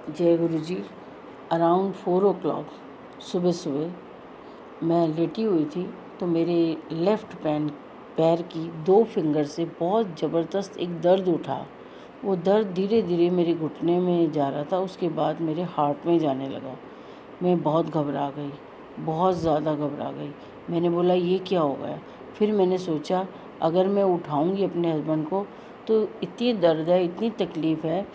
जय गुरु जी। Around 4 o'clock सुबह सुबह मैं लेटी हुई थी, तो मेरे लेफ़्ट पैर की 2 फिंगर से बहुत ज़बरदस्त एक दर्द उठा। वो दर्द धीरे धीरे मेरे घुटने में जा रहा था, उसके बाद मेरे हार्ट में जाने लगा। मैं बहुत घबरा गई, बहुत ज़्यादा घबरा गई। मैंने बोला ये क्या हो गया। फिर मैंने सोचा अगर मैं उठाऊंगी अपने हस्बैंड को तो इतनी दर्द है, इतनी तकलीफ़ है,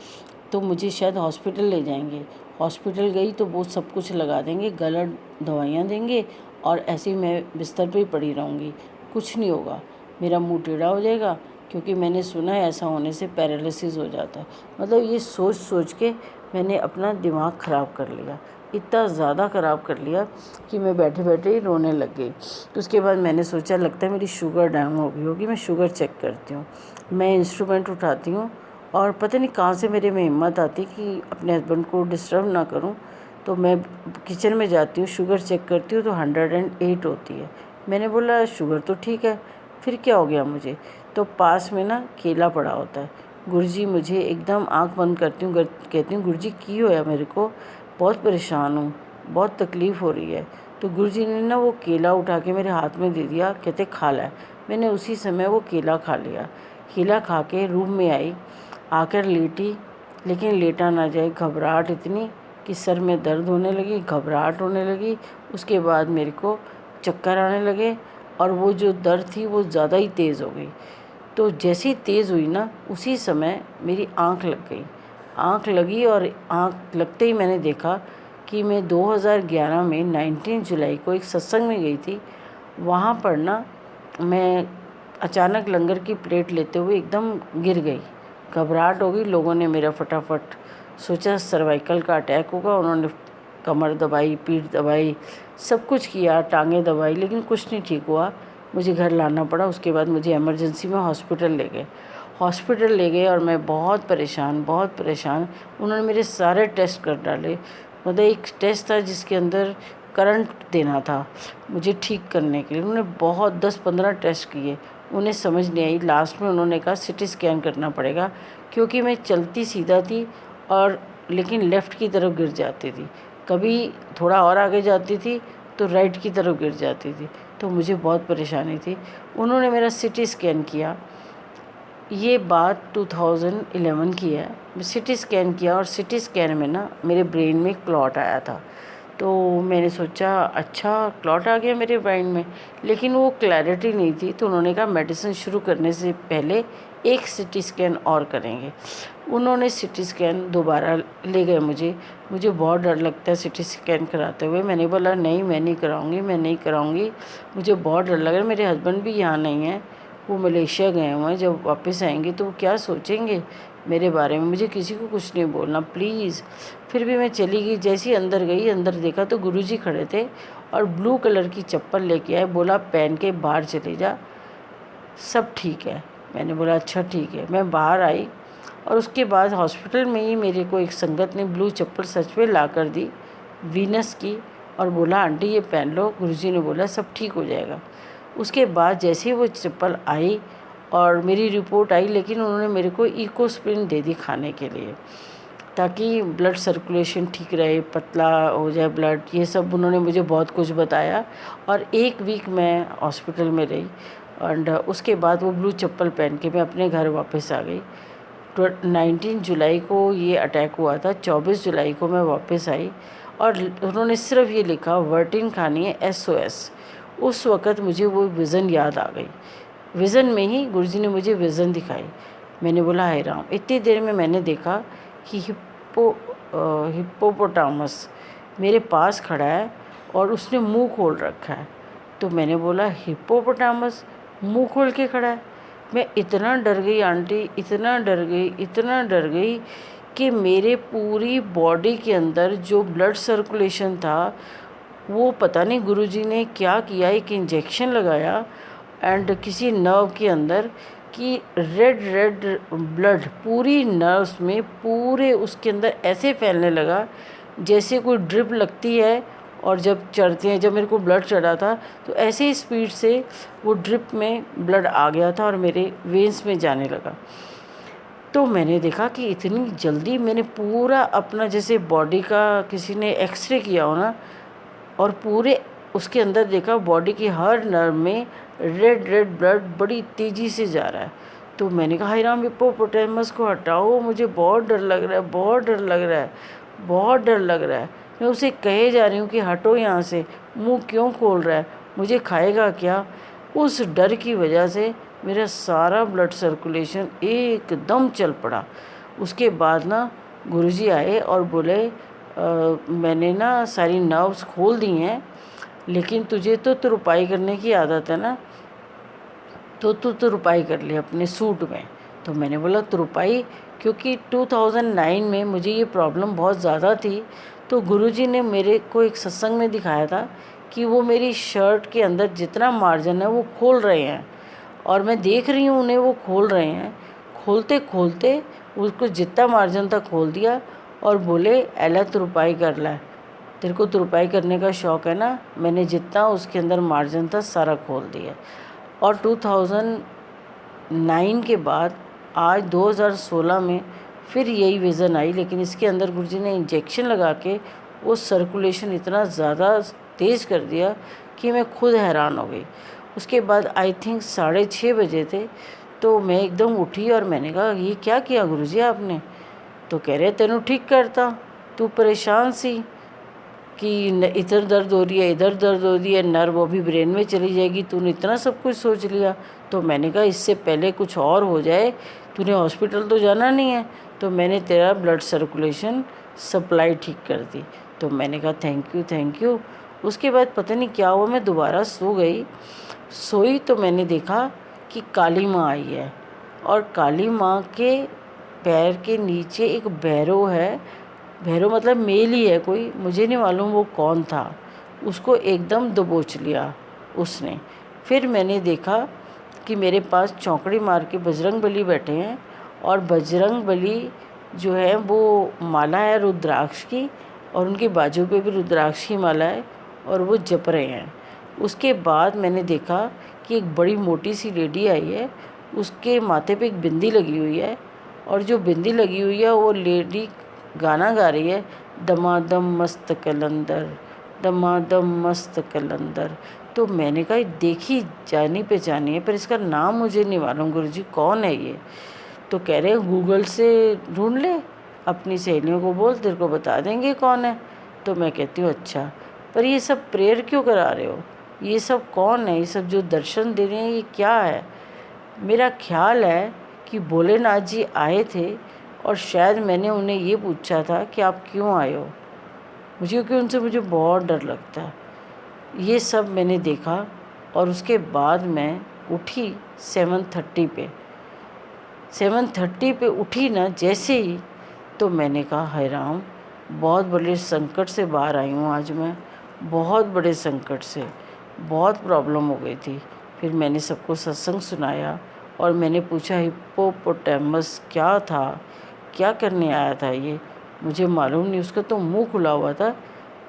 तो मुझे शायद हॉस्पिटल ले जाएंगे। हॉस्पिटल गई तो वो सब कुछ लगा देंगे, गलत दवाइयाँ देंगे और ऐसे ही मैं बिस्तर पे ही पड़ी रहूँगी, कुछ नहीं होगा, मेरा मुंह टेढ़ा हो जाएगा, क्योंकि मैंने सुना है ऐसा होने से पैरालिसिस हो जाता है। मतलब ये सोच सोच के मैंने अपना दिमाग ख़राब कर लिया, इतना ज़्यादा ख़राब कर लिया कि मैं बैठे बैठे ही रोने लग गई। तो उसके बाद मैंने सोचा लगता है मेरी शुगर डाउन हो गई होगी, मैं शुगर चेक करती हूँ। मैं इंस्ट्रूमेंट उठाती हूँ और पता नहीं कहाँ से मेरे में हिम्मत आती कि अपने हस्बैंड को डिस्टर्ब ना करूं, तो मैं किचन में जाती हूँ, शुगर चेक करती हूँ तो 108 होती है। मैंने बोला शुगर तो ठीक है, फिर क्या हो गया मुझे। तो पास में ना केला पड़ा होता है। गुरुजी मुझे एकदम आंख बंद करती हूँ, कहती हूँ गुरुजी की होया मेरे को, बहुत परेशान हूँ, बहुत तकलीफ़ हो रही है। तो गुरुजी ने ना वो केला उठा के मेरे हाथ में दे दिया, कहते खा ला। मैंने उसी समय वो केला खा लिया। केला खा के रूम में आई, आकर लेटी, लेकिन लेटा ना जाए, घबराहट इतनी कि सर में दर्द होने लगी, घबराहट होने लगी। उसके बाद मेरे को चक्कर आने लगे और वो जो दर्द थी वो ज़्यादा ही तेज़ हो गई। तो जैसे ही तेज़ हुई ना, उसी समय मेरी आँख लग गई। आँख लगी और आँख लगते ही मैंने देखा कि मैं 2011 में 19 जुलाई को एक सत्संग में गई थी। वहाँ पर ना मैं अचानक लंगर की प्लेट लेते हुए एकदम गिर गई। घबराहट हो गई, लोगों ने मेरा फटाफट सोचा सर्वाइकल का अटैक होगा। उन्होंने कमर दबाई, पीठ दबाई, सब कुछ किया, टांगें दबाई, लेकिन कुछ नहीं ठीक हुआ। मुझे घर लाना पड़ा। उसके बाद मुझे इमरजेंसी में हॉस्पिटल ले गए और मैं बहुत परेशान, बहुत परेशान। उन्होंने मेरे सारे टेस्ट कर डाले। मतलब एक टेस्ट था जिसके अंदर करंट देना था मुझे ठीक करने के लिए। उन्होंने बहुत 10-15 टेस्ट किए, उन्हें समझ नहीं आई। लास्ट में उन्होंने कहा सिटी स्कैन करना पड़ेगा, क्योंकि मैं चलती सीधा थी और लेकिन लेफ़्ट की तरफ गिर जाती थी। कभी थोड़ा और आगे जाती थी तो राइट की तरफ गिर जाती थी, तो मुझे बहुत परेशानी थी। उन्होंने मेरा सिटी स्कैन किया। ये बात 2011 की है। सिटी स्कैन किया और सिटी स्कैन में ना मेरे ब्रेन में क्लॉट आया था। तो मैंने सोचा अच्छा क्लॉट आ गया मेरे ब्रेन में, लेकिन वो क्लैरिटी नहीं थी। तो उन्होंने कहा मेडिसिन शुरू करने से पहले एक सिटी स्कैन और करेंगे। उन्होंने सिटी स्कैन दोबारा ले गए मुझे बहुत डर लगता है सिटी स्कैन कराते हुए। मैंने बोला नहीं, मैं नहीं कराऊंगी, मुझे बहुत डर लग रहा है। मेरे हस्बैंड भी यहाँ नहीं है, वो मलेशिया गए हुए हैं। जब वापस आएंगे तो वो क्या सोचेंगे मेरे बारे में। मुझे किसी को कुछ नहीं बोलना प्लीज़। फिर भी मैं चली गई। जैसे ही अंदर गई, अंदर देखा तो गुरुजी खड़े थे और ब्लू कलर की चप्पल लेके आए। बोला पहन के बाहर चले जा, सब ठीक है। मैंने बोला अच्छा ठीक है। मैं बाहर आई और उसके बाद हॉस्पिटल में ही मेरे को एक संगत ने ब्लू चप्पल सच में ला कर दी, वीनस की, और बोला आंटी ये पहन लो, गुरुजी ने बोला सब ठीक हो जाएगा। उसके बाद जैसे ही वो चप्पल आई और मेरी रिपोर्ट आई, लेकिन उन्होंने मेरे को इकोस्प्रिन दे दी खाने के लिए, ताकि ब्लड सर्कुलेशन ठीक रहे, पतला हो जाए ब्लड। ये सब उन्होंने मुझे बहुत कुछ बताया और 1 वीक मैं हॉस्पिटल में रही। एंड उसके बाद वो ब्लू चप्पल पहन के मैं अपने घर वापस आ गई। 19 जुलाई को ये अटैक हुआ था, 24 जुलाई को मैं वापस आई और उन्होंने सिर्फ ये लिखा वर्टिन खानी है SOS। उस वक़्त मुझे वो विज़न याद आ गई। विज़न में ही गुरुजी ने मुझे विज़न दिखाई। मैंने बोला हाय राम। इतनी देर में मैंने देखा कि हिप्पोपोटामस मेरे पास खड़ा है और उसने मुंह खोल रखा है। तो मैंने बोला हिप्पोपोटामस मुंह खोल के खड़ा है। मैं इतना डर गई आंटी, इतना डर गई कि मेरे पूरी बॉडी के अंदर जो ब्लड सर्कुलेशन था वो पता नहीं गुरुजी ने क्या किया, एक इंजेक्शन लगाया एंड किसी नर्व के अंदर कि रेड ब्लड पूरी नर्व्स में, पूरे उसके अंदर ऐसे फैलने लगा जैसे कोई ड्रिप लगती है। और जब चढ़ते हैं, जब मेरे को ब्लड चढ़ा था तो ऐसे ही स्पीड से वो ड्रिप में ब्लड आ गया था और मेरे वेंस में जाने लगा। तो मैंने देखा कि इतनी जल्दी मैंने पूरा अपना जैसे बॉडी का किसी ने एक्सरे किया हो ना, और पूरे उसके अंदर देखा बॉडी की हर नर्व में रेड रेड ब्लड बड़ी तेज़ी से जा रहा है। तो मैंने कहा हाय राम, हिप्पोपोटेमस को हटाओ, मुझे बहुत डर लग रहा है, बहुत डर लग रहा है, बहुत डर लग रहा है। मैं उसे कहे जा रही हूँ कि हटो यहाँ से, मुंह क्यों खोल रहा है, मुझे खाएगा क्या। उस डर की वजह से मेरा सारा ब्लड सर्कुलेशन एकदम चल पड़ा। उसके बाद ना गुरुजी आए और बोले मैंने ना सारी नर्व्स खोल दी हैं, लेकिन तुझे तो तुरपाई करने की आदत है ना, तो तू तुरपाई कर ले अपने सूट में। तो मैंने बोला तुरपाई, क्योंकि 2009 में मुझे ये प्रॉब्लम बहुत ज़्यादा थी। तो गुरुजी ने मेरे को एक सत्संग में दिखाया था कि वो मेरी शर्ट के अंदर जितना मार्जिन है वो खोल रहे हैं, और मैं देख रही हूँ उन्हें वो खोल रहे हैं। खोलते खोलते उसको जितना मार्जिन था खोल दिया और बोले एला तुरपाई कर ला, तेरे को तुरपाई करने का शौक़ है ना। मैंने जितना उसके अंदर मार्जिन था सारा खोल दिया। और 2009 के बाद आज 2016 में फिर यही विज़न आई, लेकिन इसके अंदर गुरुजी ने इंजेक्शन लगा के वो सर्कुलेशन इतना ज़्यादा तेज़ कर दिया कि मैं खुद हैरान हो गई। उसके बाद आई थिंक 6:30 बजे थे, तो मैं एकदम उठी और मैंने कहा ये क्या किया गुरुजी आपने। तो कह रहे तेनू ठीक करता, तू परेशान सी कि इधर दर्द हो रही है, इधर दर्द हो रही है, नर्व अभी ब्रेन में चली जाएगी, तूने इतना सब कुछ सोच लिया। तो मैंने कहा इससे पहले कुछ और हो जाए, तूने हॉस्पिटल तो जाना नहीं है। तो मैंने तेरा ब्लड सर्कुलेशन सप्लाई ठीक कर दी। तो मैंने कहा थैंक यू थैंक यू। उसके बाद पता नहीं क्या हुआ, मैं दोबारा सो गई। सोई तो मैंने देखा कि काली माँ आई है, और काली माँ के पैर के नीचे एक भैरव है। भैरव मतलब मेल ही है कोई, मुझे नहीं मालूम वो कौन था। उसको एकदम दबोच लिया उसने। फिर मैंने देखा कि मेरे पास चौकड़ी मार के बजरंगबली बैठे हैं, और बजरंगबली जो है वो माला है रुद्राक्ष की, और उनके बाजू पे भी रुद्राक्ष की माला है, और वो जप रहे हैं। उसके बाद मैंने देखा कि एक बड़ी मोटी सी लेडी आई है, उसके माथे पे एक बिंदी लगी हुई है, और जो बिंदी लगी हुई है वो लेडी गाना गा रही है, दमादम मस्त कलंदर, दमादम मस्त कलंदर। तो मैंने कहा देखी जानी पहचानी है, पर इसका नाम मुझे नहीं मालूम गुरुजी कौन है ये। तो कह रहे गूगल से ढूंढ ले, अपनी सहेलियों को बोल, तेरे को बता देंगे कौन है। तो मैं कहती हूँ अच्छा, पर ये सब प्रेयर क्यों करा रहे हो, ये सब कौन है, ये सब जो दर्शन दे रहे हैं ये क्या है। मेरा ख्याल है कि भोलेनाथ जी आए थे, और शायद मैंने उन्हें ये पूछा था कि आप क्यों आए हो, क्योंकि उनसे मुझे बहुत डर लगता है। ये सब मैंने देखा, और उसके बाद मैं उठी 7:30 पे। 7:30 पे उठी ना जैसे ही, तो मैंने कहा हाय राम, बहुत बड़े संकट से बाहर आई हूँ आज मैं, बहुत बड़े संकट से, बहुत प्रॉब्लम हो गई थी। फिर मैंने सबको सत्संग सुनाया, और मैंने पूछा हिप्पोपोटेमस क्या था, क्या करने आया था ये, मुझे मालूम नहीं। उसका तो मुंह खुला हुआ था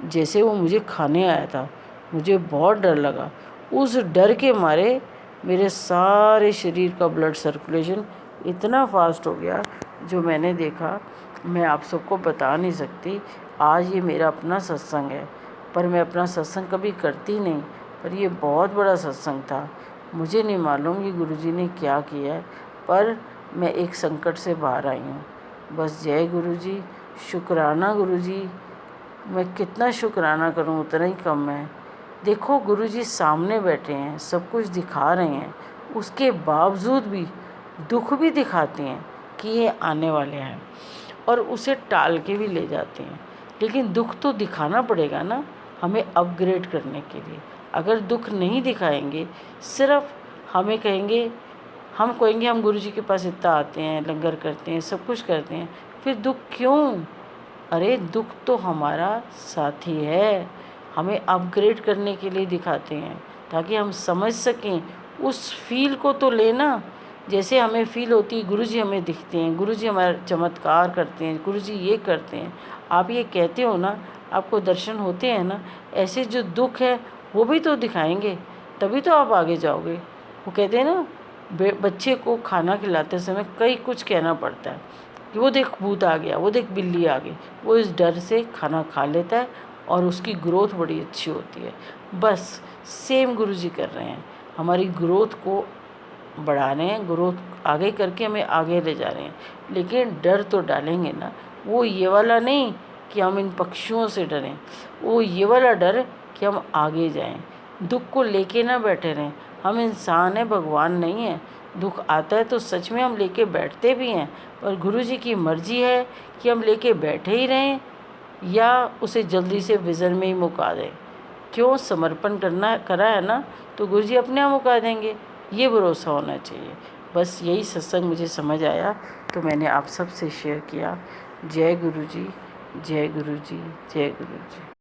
जैसे वो मुझे खाने आया था। मुझे बहुत डर लगा। उस डर के मारे मेरे सारे शरीर का ब्लड सर्कुलेशन इतना फास्ट हो गया, जो मैंने देखा मैं आप सबको बता नहीं सकती। आज ये मेरा अपना सत्संग है, पर मैं अपना सत्संग कभी करती नहीं, पर ये बहुत बड़ा सत्संग था। मुझे नहीं मालूम ये गुरुजी ने क्या किया है, पर मैं एक संकट से बाहर आई हूँ। बस जय गुरुजी, शुक्राना गुरुजी। मैं कितना शुक्राना करूँ उतना ही कम है। देखो गुरुजी सामने बैठे हैं, सब कुछ दिखा रहे हैं, उसके बावजूद भी दुख भी दिखाते हैं कि ये आने वाले हैं, और उसे टाल के भी ले जाते हैं। लेकिन दुख तो दिखाना पड़ेगा ना हमें अपग्रेड करने के लिए। अगर दुख नहीं दिखाएंगे, सिर्फ हमें कहेंगे, हम कहेंगे हम गुरुजी के पास इतना आते हैं, लंगर करते हैं, सब कुछ करते हैं, फिर दुख क्यों। अरे दुख तो हमारा साथी है, हमें अपग्रेड करने के लिए दिखाते हैं, ताकि हम समझ सकें, उस फील को तो लेना जैसे हमें फील होती है। गुरुजी हमें दिखते हैं, गुरुजी हमारा चमत्कार करते हैं, गुरुजी ये करते हैं। आप ये कहते हो ना, आपको दर्शन होते हैं ना, ऐसे जो दुख है वो भी तो दिखाएंगे, तभी तो आप आगे जाओगे। वो कहते हैं ना बच्चे को खाना खिलाते समय कई कुछ कहना पड़ता है कि वो देख भूत आ गया, वो देख बिल्ली आ गई। वो इस डर से खाना खा लेता है और उसकी ग्रोथ बड़ी अच्छी होती है। बस सेम गुरुजी कर रहे हैं, हमारी ग्रोथ को बढ़ा रहे हैं, ग्रोथ आगे करके हमें आगे ले जा रहे हैं। लेकिन डर तो डालेंगे ना, वो ये वाला नहीं कि हम इन पक्षियों से डरें, वो ये वाला डर कि हम आगे जाएं, दुख को लेके ना बैठे रहें। हम इंसान हैं, भगवान नहीं है। दुख आता है तो सच में हम लेके बैठते भी हैं, पर गुरुजी की मर्जी है कि हम लेके बैठे ही रहें या उसे जल्दी से विज़न में ही मुका दें। क्यों, समर्पण करा है ना, तो गुरुजी अपने आप मुका देंगे, ये भरोसा होना चाहिए। बस यही सत्संग मुझे समझ आया तो मैंने आप सब से शेयर किया। जय गुरुजी, जय गुरुजी, जय गुरुजी।